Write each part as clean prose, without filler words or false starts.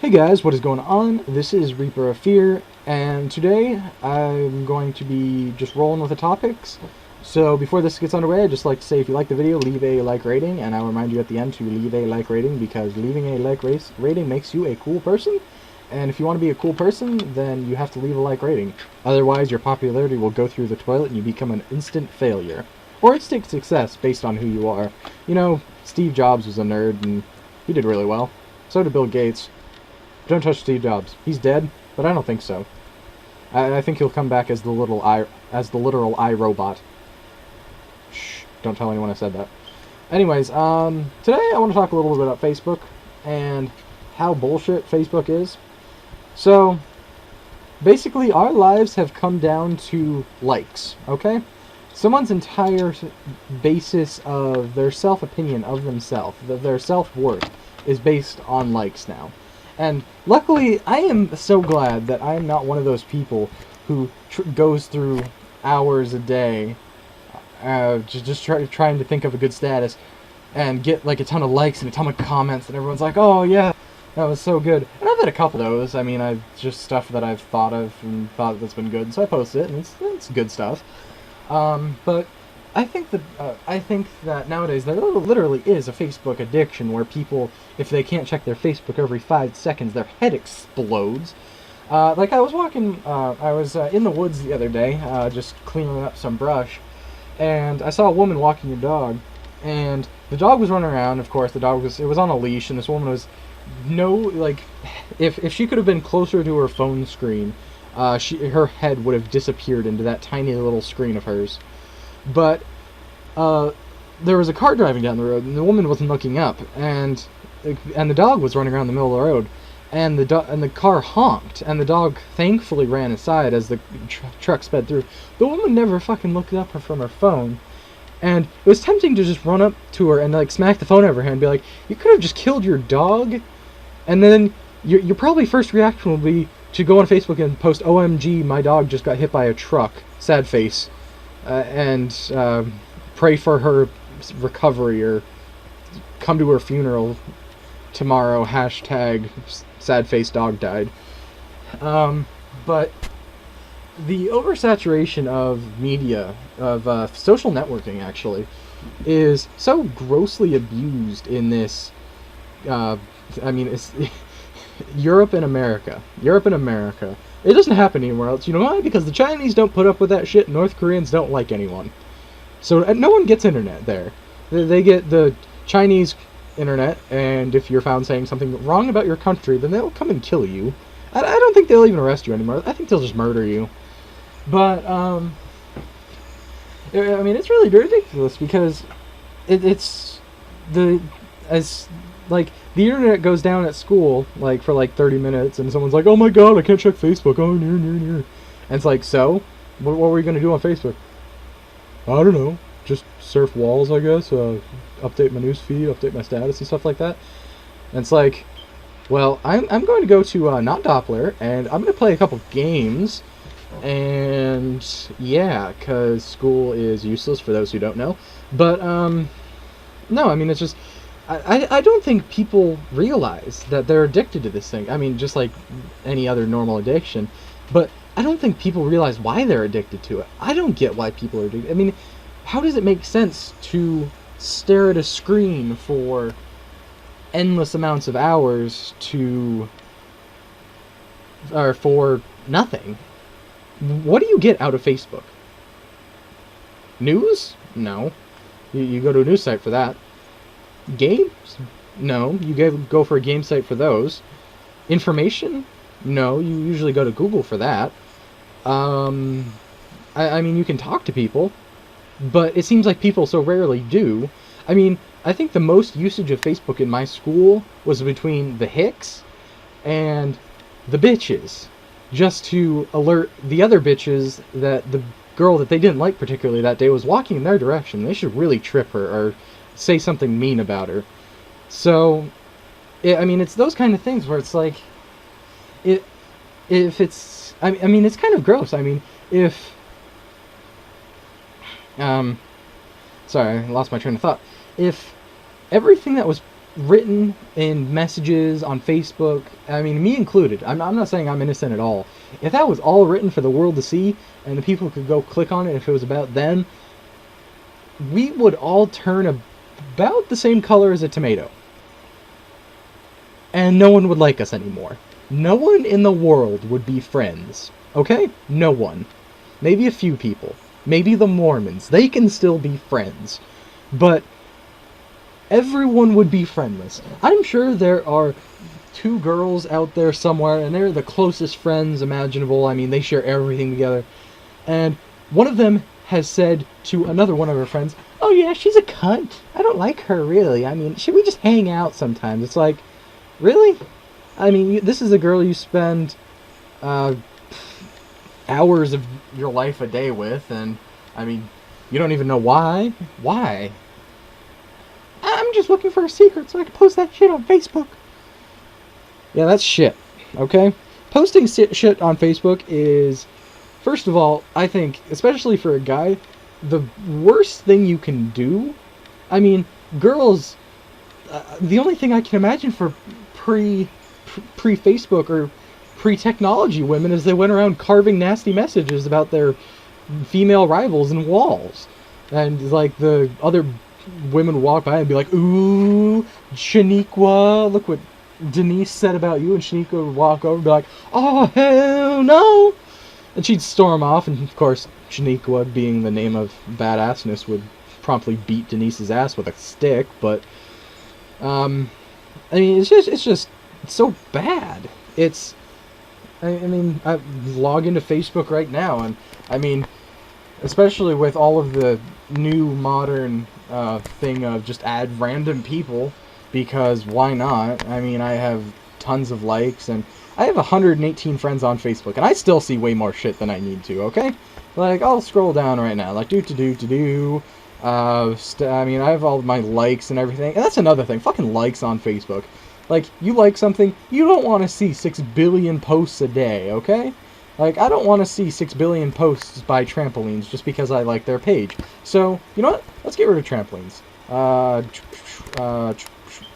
Hey guys, what is going on? This is Reaper of Fear, and today I'm going to be just rolling with the topics. So before this gets underway, I'd just like to say if you like the video, leave a like rating, and I'll remind you at the end to leave a like rating, because leaving a like rating makes you a cool person, and if you want to be a cool person, then you have to leave a like rating. Otherwise, your popularity will go through the toilet and you become an instant failure. Or instant success, based on who you are. You know, Steve Jobs was a nerd, and he did really well. So did Bill Gates. Don't touch Steve Jobs. He's dead, but I don't think so. I think he'll come back as the literal iRobot. Shh! Don't tell anyone I said that. Anyways, today I want to talk a little bit about Facebook and how bullshit Facebook is. So, basically, our lives have come down to likes. Okay, someone's entire basis of their self-opinion of themselves, their self-worth, is based on likes now. And luckily, I am so glad that I am not one of those people who goes through hours a day just trying to think of a good status and get like a ton of likes and a ton of comments and everyone's like, oh yeah, that was so good. And I've had a couple of those. I mean, I've just stuff that I've thought of and thought that's been good, so I post it, and it's good stuff. But I think that nowadays there literally is a Facebook addiction where people, if they can't check their Facebook every 5 seconds, their head explodes. Like I was walking, I was in the woods the other day, just cleaning up some brush, and I saw a woman walking her dog, and the dog was running around. Of course, it was on a leash, and this woman was if she could have been closer to her phone screen, her head would have disappeared into that tiny little screen of hers. But there was a car driving down the road, and the woman wasn't looking up, and the dog was running around the middle of the road, and the car honked, and the dog thankfully ran inside as the truck sped through. The woman never fucking looked up from her phone, and it was tempting to just run up to her and like smack the phone out of her hand and be like, "You could have just killed your dog," and then your probably first reaction will be to go on Facebook and post, "OMG, my dog just got hit by a truck, sad face." And pray for her recovery, or come to her funeral tomorrow, hashtag sad face dog died. But the oversaturation of media, of social networking actually, is so grossly abused in this, it's Europe and America. It doesn't happen anywhere else. You know why? Because the Chinese don't put up with that shit. North Koreans don't like anyone. So no one gets internet there. They get the Chinese internet, and if you're found saying something wrong about your country, then they'll come and kill you. I don't think they'll even arrest you anymore. I think they'll just murder you. But, it's really ridiculous, because the internet goes down at school, for 30 minutes, and someone's like, "Oh my god, I can't check Facebook, oh, near. And it's like, so? What were you going to do on Facebook? I don't know, just surf walls, I guess, update my news feed, update my status, and stuff like that. And it's like, well, I'm going to go to Not Doppler, and I'm going to play a couple games, and yeah, because school is useless for those who don't know. But, no, it's just, I don't think people realize that they're addicted to this thing. Just like any other normal addiction. But I don't think people realize why they're addicted to it. I don't get why people are addicted. How does it make sense to stare at a screen for endless amounts of hours for nothing? What do you get out of Facebook? News? No. You go to a news site for that. Games? No. You go for a game site for those. Information? No. You usually go to Google for that. You can talk to people, but it seems like people so rarely do. I think the most usage of Facebook in my school was between the hicks and the bitches, just to alert the other bitches that the girl that they didn't like particularly that day was walking in their direction. They should really trip her or say something mean about her. So, it's those kind of things where it's like, it's kind of gross. Sorry, I lost my train of thought. If everything that was written in messages on Facebook, I mean, me included, I'm not saying I'm innocent at all. If that was all written for the world to see, and the people could go click on it if it was about them, we would all turn about the same color as a tomato. And no one would like us anymore. No one in the world would be friends. Okay? No one. Maybe a few people. Maybe the Mormons. They can still be friends. But everyone would be friendless. I'm sure there are 2 girls out there somewhere, and they're the closest friends imaginable. I mean, they share everything together. And one of them has said to another one of her friends, "Oh yeah, she's a cunt. I don't like her, really. I mean, should we just hang out sometimes?" It's like, really? I mean, this is a girl you spend hours of your life a day with, and, I mean, you don't even know why. Why? I'm just looking for a secret so I can post that shit on Facebook. Yeah, that's shit, okay? Posting shit on Facebook is, first of all, I think, especially for a guy, the worst thing you can do. I mean, girls, the only thing I can imagine for pre-Facebook or pre-technology women is they went around carving nasty messages about their female rivals in walls. And, like, the other women would walk by and be like, "Ooh, Shaniqua, look what Denise said about you," and Shaniqua would walk over and be like, "Oh, hell no!" And she'd storm off, and of course, Shaniqua, being the name of badassness, would promptly beat Denise's ass with a stick, but, I mean, it's so bad. I mean, I log into Facebook right now, and, I mean, especially with all of the new modern thing of just add random people, because why not? I mean, I have tons of likes, and I have 118 friends on Facebook, and I still see way more shit than I need to, okay? Like, I'll scroll down right now, like, I mean, I have all my likes and everything, and that's another thing, fucking likes on Facebook. Like, you like something, you don't want to see 6 billion posts a day, okay? Like, I don't want to see 6 billion posts by trampolines just because I like their page. So, you know what? Let's get rid of trampolines.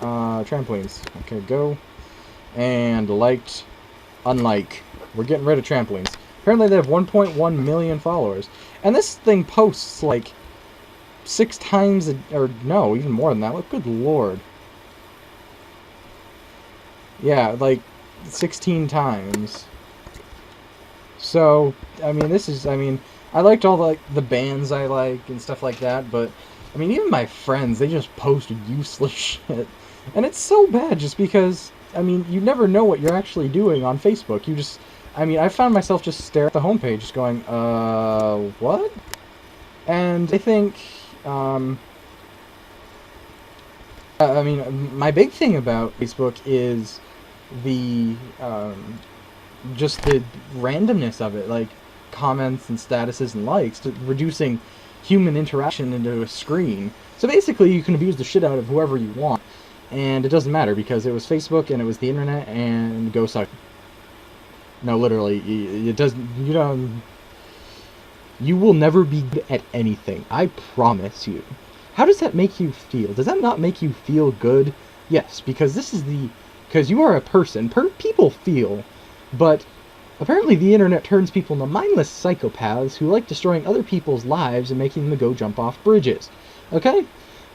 Trampolines. Okay, go. And liked, unlike. We're getting rid of trampolines. Apparently they have 1.1 million followers. And this thing posts, like, 6 times, or no, even more than that. Like, good lord. Yeah, like, 16 times. So, I mean, I liked all the bands I like and stuff like that, but, I mean, even my friends, they just post useless shit. And it's so bad just because, I mean, you never know what you're actually doing on Facebook. I mean, I found myself just staring at the homepage just going, what? And I think, I mean, my big thing about Facebook is just the randomness of it, like comments and statuses and likes, to reducing human interaction into a screen. So basically, you can abuse the shit out of whoever you want, and it doesn't matter because it was Facebook and it was the internet, and go suck. No, literally, it doesn't. You will never be good at anything. I promise you. How does that make you feel? Does that not make you feel good? Yes, because because you are a person. People feel. But apparently the internet turns people into mindless psychopaths who like destroying other people's lives and making them go jump off bridges. Okay?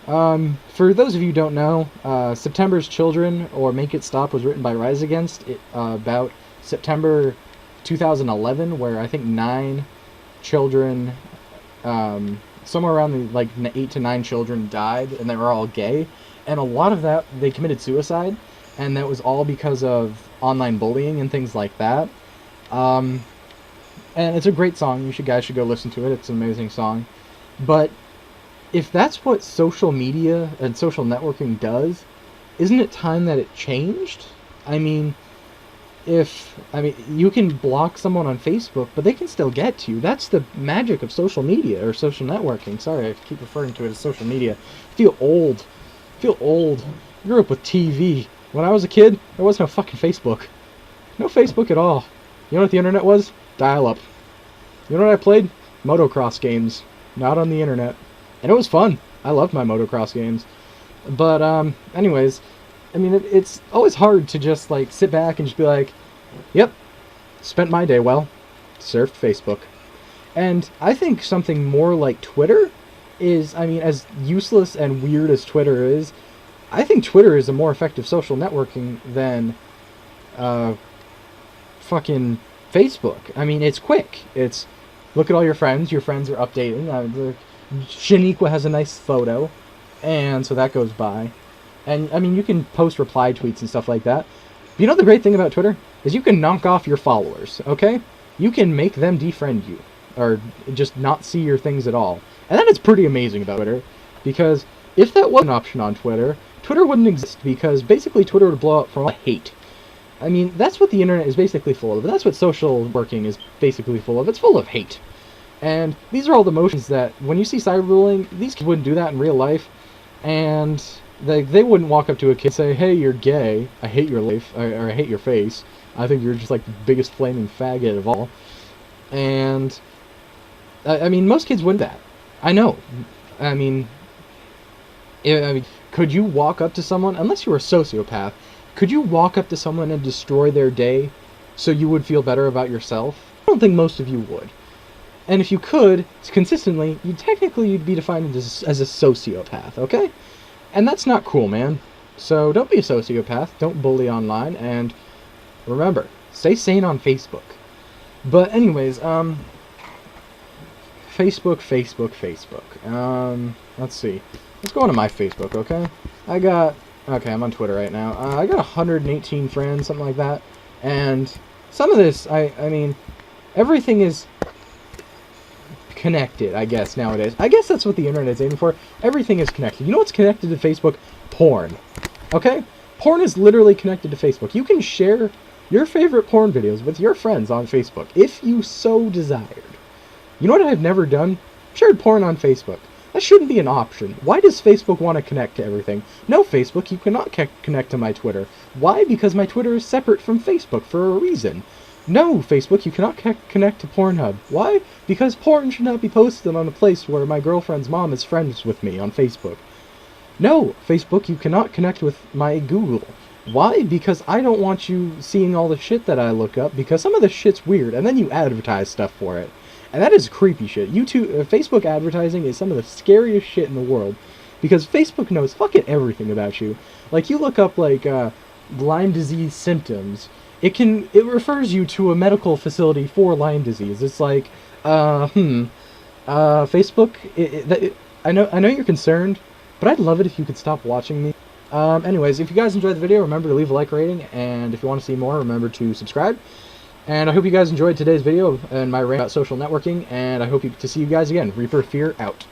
For those of you who don't know, September's Children, or Make It Stop, was written by Rise Against about September 2011, where I think 9 children, somewhere around 8 to 9 children died, and they were all gay. And a lot of that, they committed suicide, and that was all because of online bullying and things like that. And it's a great song. You guys should go listen to it. It's an amazing song. But if that's what social media and social networking does, isn't it time that it changed? I mean, you can block someone on Facebook, but they can still get to you. That's the magic of social media, or social networking. Sorry, I keep referring to it as social media. I feel old. I grew up with TV. When I was a kid, there was no fucking Facebook. No Facebook at all. You know what the internet was? Dial-up. You know what I played? Motocross games. Not on the internet. And it was fun. I loved my motocross games. But, anyways, I mean, it's always hard to just, like, sit back and just be like, yep, spent my day well, surfed Facebook. And I think something more like Twitter is, I mean, as useless and weird as Twitter is, I think Twitter is a more effective social networking than, fucking Facebook. I mean, it's quick. It's, look at all your friends are updating. Shaniqua has a nice photo, and so that goes by. And, I mean, you can post reply tweets and stuff like that. But you know the great thing about Twitter? Is you can knock off your followers, okay? You can make them defriend you, or just not see your things at all. And that is pretty amazing about Twitter, because if that was an option on Twitter, Twitter wouldn't exist, because basically Twitter would blow up from all hate. I mean, that's what the internet is basically full of. That's what social working is basically full of. It's full of hate. And these are all the motions that, when you see cyberbullying, these kids wouldn't do that in real life. And they wouldn't walk up to a kid and say, hey, you're gay, I hate your life, or I hate your face, I think you're just like the biggest flaming faggot of all. And, I mean, most kids wouldn't do that. I know. I mean, could you walk up to someone, unless you were a sociopath, could you walk up to someone and destroy their day so you would feel better about yourself? I don't think most of you would. And if you could, consistently, you'd be defined as a sociopath, okay? And that's not cool, man. So don't be a sociopath, don't bully online, and remember, stay sane on Facebook. But anyways, Facebook. Let's see. Let's go on to my Facebook, okay? Okay, I'm on Twitter right now. I got 118 friends, something like that. And some of this, I mean, everything is connected, I guess, nowadays. I guess that's what the internet's aiming for. Everything is connected. You know what's connected to Facebook? Porn. Okay? Porn is literally connected to Facebook. You can share your favorite porn videos with your friends on Facebook, if you so desired. You know what I've never done? Shared porn on Facebook. That shouldn't be an option. Why does Facebook want to connect to everything? No, Facebook, you cannot connect to my Twitter. Why? Because my Twitter is separate from Facebook for a reason. No, Facebook, you cannot connect to Pornhub. Why? Because porn should not be posted on a place where my girlfriend's mom is friends with me on Facebook. No, Facebook, you cannot connect with my Google. Why? Because I don't want you seeing all the shit that I look up, because some of the shit's weird, and then you advertise stuff for it. And that is creepy shit. Facebook advertising is some of the scariest shit in the world, because Facebook knows fucking everything about you. Like, you look up, like, Lyme disease symptoms, it refers you to a medical facility for Lyme disease. It's like, Facebook, I know you're concerned, but I'd love it if you could stop watching me. Anyways, if you guys enjoyed the video, remember to leave a like rating, and if you want to see more, remember to subscribe. And I hope you guys enjoyed today's video and my rant about social networking, and I hope to see you guys again. Reaper Fear out.